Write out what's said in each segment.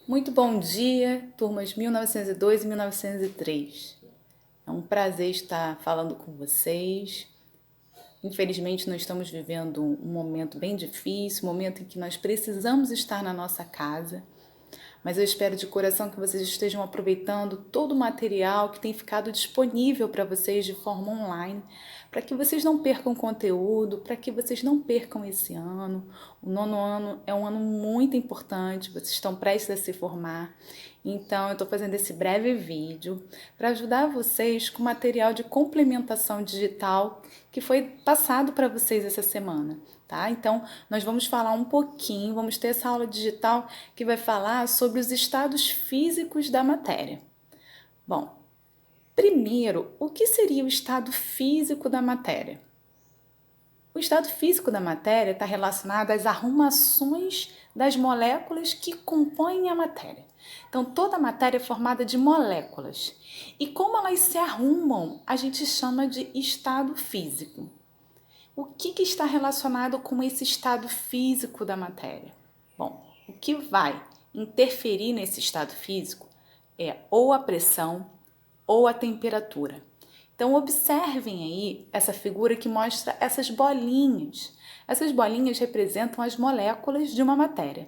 Muito bom dia, turmas 1902 e 1903. É um prazer estar falando com vocês. Infelizmente, nós estamos vivendo um momento bem difícil, um momento em que nós precisamos estar na nossa casa, mas eu espero de coração que vocês estejam aproveitando todo o material que tem ficado disponível para vocês de forma online, para que vocês não percam conteúdo, para que vocês não percam esse ano. O nono ano é um ano muito importante, vocês estão prestes a se formar. Então, eu estou fazendo esse breve vídeo para ajudar vocês com material de complementação digital que foi passado para vocês essa semana, tá? Então, nós vamos falar um pouquinho, vamos ter essa aula digital que vai falar sobre os estados físicos da matéria. Bom, primeiro, o que seria o estado físico da matéria? O estado físico da matéria está relacionado às arrumações das moléculas que compõem a matéria. Então, toda a matéria é formada de moléculas. E como elas se arrumam, a gente chama de estado físico. O que está relacionado com esse estado físico da matéria? Bom, o que vai interferir nesse estado físico é ou a pressão ou a temperatura. Então, observem aí essa figura que mostra essas bolinhas. Essas bolinhas representam as moléculas de uma matéria.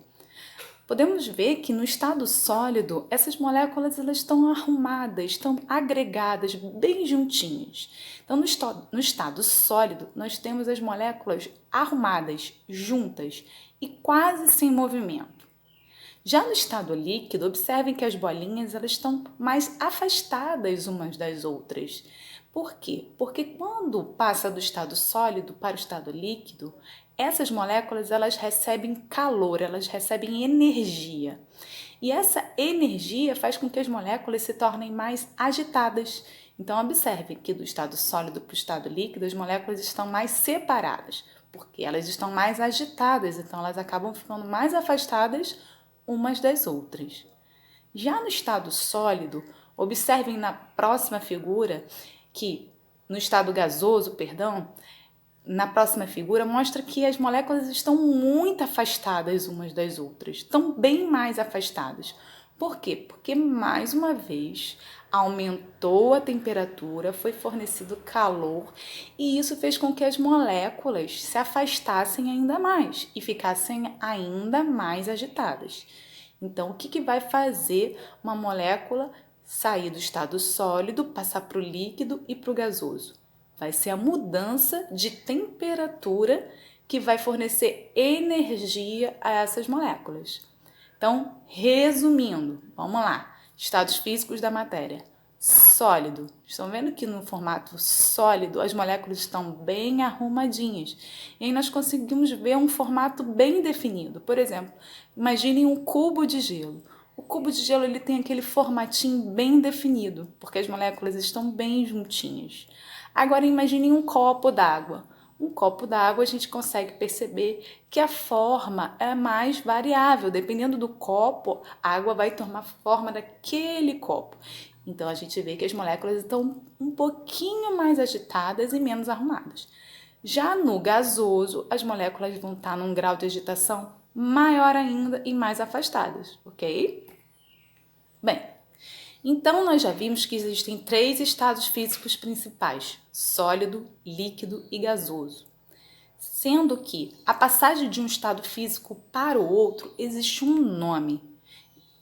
Podemos ver que no estado sólido, essas moléculas elas estão arrumadas, estão agregadas, bem juntinhas. Então, no estado sólido, nós temos as moléculas arrumadas, juntas e quase sem movimento. Já no estado líquido, observem que as bolinhas elas estão mais afastadas umas das outras. Por quê? Porque quando passa do estado sólido para o estado líquido, essas moléculas elas recebem calor, elas recebem energia. E essa energia faz com que as moléculas se tornem mais agitadas. Então, observe que do estado sólido para o estado líquido, as moléculas estão mais separadas, porque elas estão mais agitadas, então elas acabam ficando mais afastadas umas das outras. Já no estado sólido, observem na próxima figura que, no estado gasoso, perdão, na próxima figura mostra que as moléculas estão muito afastadas umas das outras, estão bem mais afastadas. Por quê? Porque, mais uma vez, aumentou a temperatura, foi fornecido calor e isso fez com que as moléculas se afastassem ainda mais e ficassem ainda mais agitadas. Então, o que vai fazer uma molécula sair do estado sólido, passar para o líquido e para o gasoso? Vai ser a mudança de temperatura que vai fornecer energia a essas moléculas. Então, resumindo, vamos lá. Estados físicos da matéria. Sólido. Estão vendo que no formato sólido as moléculas estão bem arrumadinhas. E aí nós conseguimos ver um formato bem definido. Por exemplo, imaginem um cubo de gelo. O cubo de gelo ele tem aquele formatinho bem definido, porque as moléculas estão bem juntinhas. Agora imaginem um copo d'água. Um copo d'água a gente consegue perceber que a forma é mais variável. Dependendo do copo, a água vai tomar forma daquele copo. Então a gente vê que as moléculas estão um pouquinho mais agitadas e menos arrumadas. Já no gasoso, as moléculas vão estar num grau de agitação maior ainda e mais afastadas, ok? Bem, então nós já vimos que existem três estados físicos principais: sólido, líquido e gasoso. Sendo que a passagem de um estado físico para o outro existe um nome.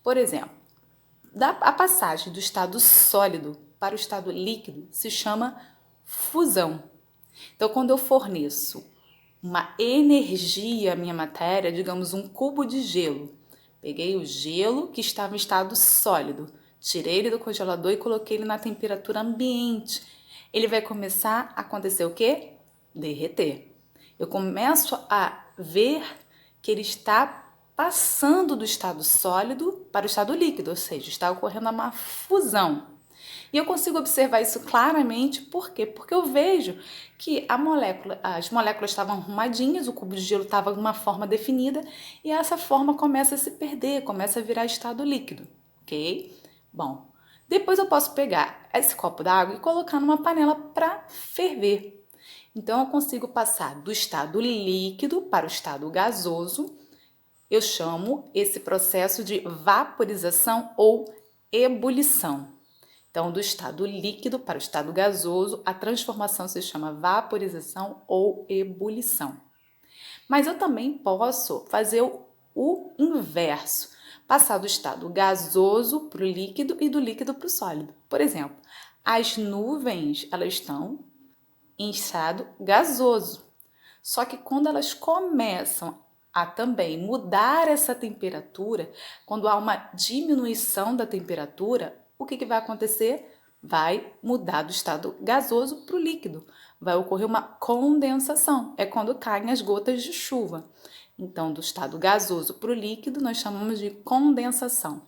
Por exemplo, a passagem do estado sólido para o estado líquido se chama fusão. Então, quando eu forneço uma energia à minha matéria, digamos um cubo de gelo, peguei o gelo que estava em estado sólido, tirei ele do congelador e coloquei ele na temperatura ambiente. Ele vai começar a acontecer o quê? Derreter. Eu começo a ver que ele está passando do estado sólido para o estado líquido, ou seja, está ocorrendo uma fusão. E eu consigo observar isso claramente, por quê? Porque eu vejo que as moléculas estavam arrumadinhas, o cubo de gelo estava de uma forma definida e essa forma começa a se perder, começa a virar estado líquido, ok? Bom, depois eu posso pegar esse copo d'água e colocar numa panela para ferver. Então eu consigo passar do estado líquido para o estado gasoso. eu chamo esse processo de vaporização ou ebulição. Então, do estado líquido para o estado gasoso, a transformação se chama vaporização ou ebulição. Mas eu também posso fazer o inverso, passar do estado gasoso para o líquido e do líquido para o sólido. Por exemplo, as nuvens, elas estão em estado gasoso. Só que quando elas começam a também mudar essa temperatura, quando há uma diminuição da temperatura, o que vai acontecer? Vai mudar do estado gasoso para o líquido. Vai ocorrer uma condensação. É quando caem as gotas de chuva. Então, do estado gasoso para o líquido, nós chamamos de condensação.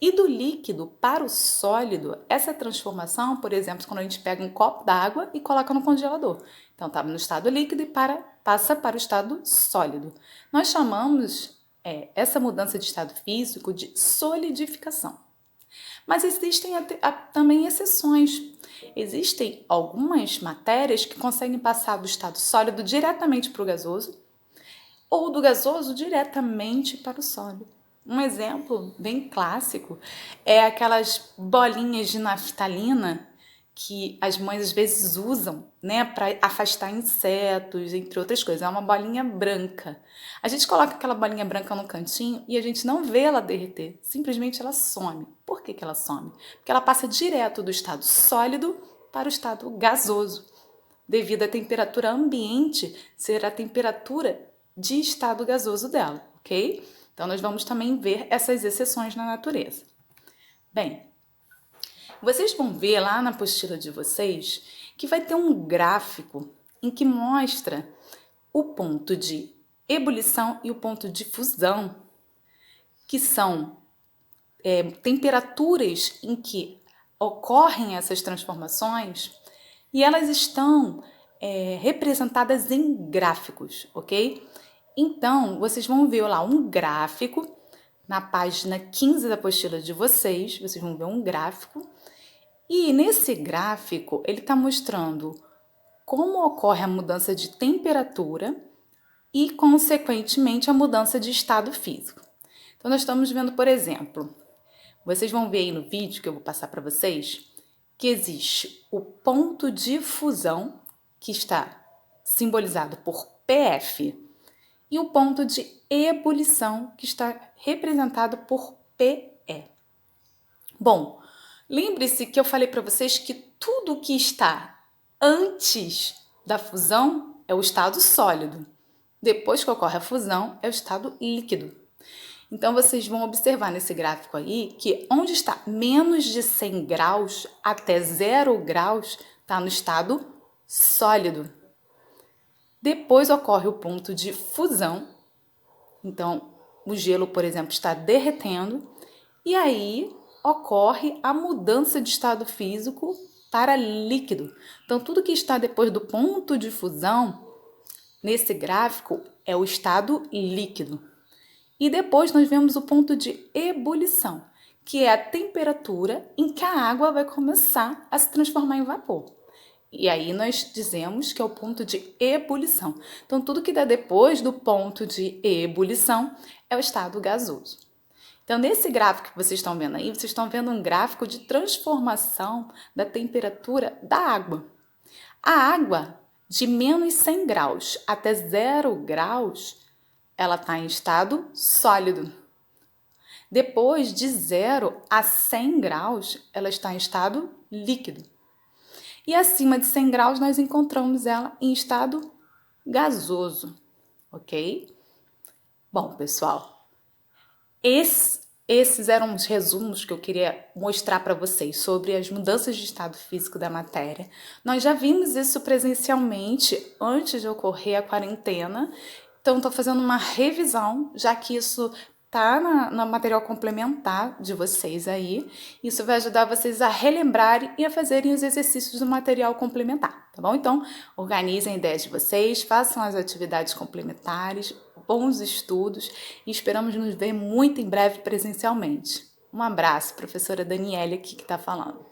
E do líquido para o sólido, essa transformação, por exemplo, quando a gente pega um copo d'água e coloca no congelador. Então, estava no estado líquido e passa para o estado sólido. Nós chamamos essa mudança de estado físico de solidificação. Mas existem também exceções. Existem algumas matérias que conseguem passar do estado sólido diretamente para o gasoso ou do gasoso diretamente para o sólido. Um exemplo bem clássico é aquelas bolinhas de naftalina que as mães às vezes usam, né, para afastar insetos, entre outras coisas. É uma bolinha branca. A gente coloca aquela bolinha branca no cantinho e a gente não vê ela derreter, simplesmente ela some. Por que ela some? Porque ela passa direto do estado sólido para o estado gasoso, devido à temperatura ambiente ser a temperatura de estado gasoso dela, ok? Então, nós vamos também ver essas exceções na natureza. Bem, vocês vão ver lá na apostila de vocês que vai ter um gráfico em que mostra o ponto de ebulição e o ponto de fusão, que são temperaturas em que ocorrem essas transformações e elas estão representadas em gráficos, ok? Então, vocês vão ver lá um gráfico, na página 15 da apostila de vocês vão ver um gráfico, e nesse gráfico ele está mostrando como ocorre a mudança de temperatura e, consequentemente, a mudança de estado físico. Então, nós estamos vendo, por exemplo, vocês vão ver aí no vídeo que eu vou passar para vocês, que existe o ponto de fusão, que está simbolizado por PF, e o ponto de ebulição, que está representado por PE. Bom, lembre-se que eu falei para vocês que tudo que está antes da fusão é o estado sólido. Depois que ocorre a fusão, é o estado líquido. Então, vocês vão observar nesse gráfico aí que onde está menos de 100 graus até 0 graus está no estado sólido. Depois ocorre o ponto de fusão. Então, o gelo, por exemplo, está derretendo e aí ocorre a mudança de estado físico para líquido. Então, tudo que está depois do ponto de fusão, nesse gráfico, é o estado líquido. E depois nós vemos o ponto de ebulição, que é a temperatura em que a água vai começar a se transformar em vapor. E aí nós dizemos que é o ponto de ebulição. Então, tudo que dá depois do ponto de ebulição é o estado gasoso. Então, nesse gráfico que vocês estão vendo aí, vocês estão vendo um gráfico de transformação da temperatura da água. A água, de menos 100 graus até 0 graus, ela está em estado sólido. Depois de 0 a 100 graus, ela está em estado líquido. E acima de 100 graus, nós encontramos ela em estado gasoso, ok? Bom, pessoal, esses eram os resumos que eu queria mostrar para vocês sobre as mudanças de estado físico da matéria. Nós já vimos isso presencialmente antes de ocorrer a quarentena, então estou fazendo uma revisão, já que isso tá no material complementar de vocês aí. Isso vai ajudar vocês a relembrarem e a fazerem os exercícios do material complementar, tá bom? Então, organizem ideias de vocês, façam as atividades complementares, bons estudos e esperamos nos ver muito em breve presencialmente. Um abraço, professora Daniele aqui que está falando.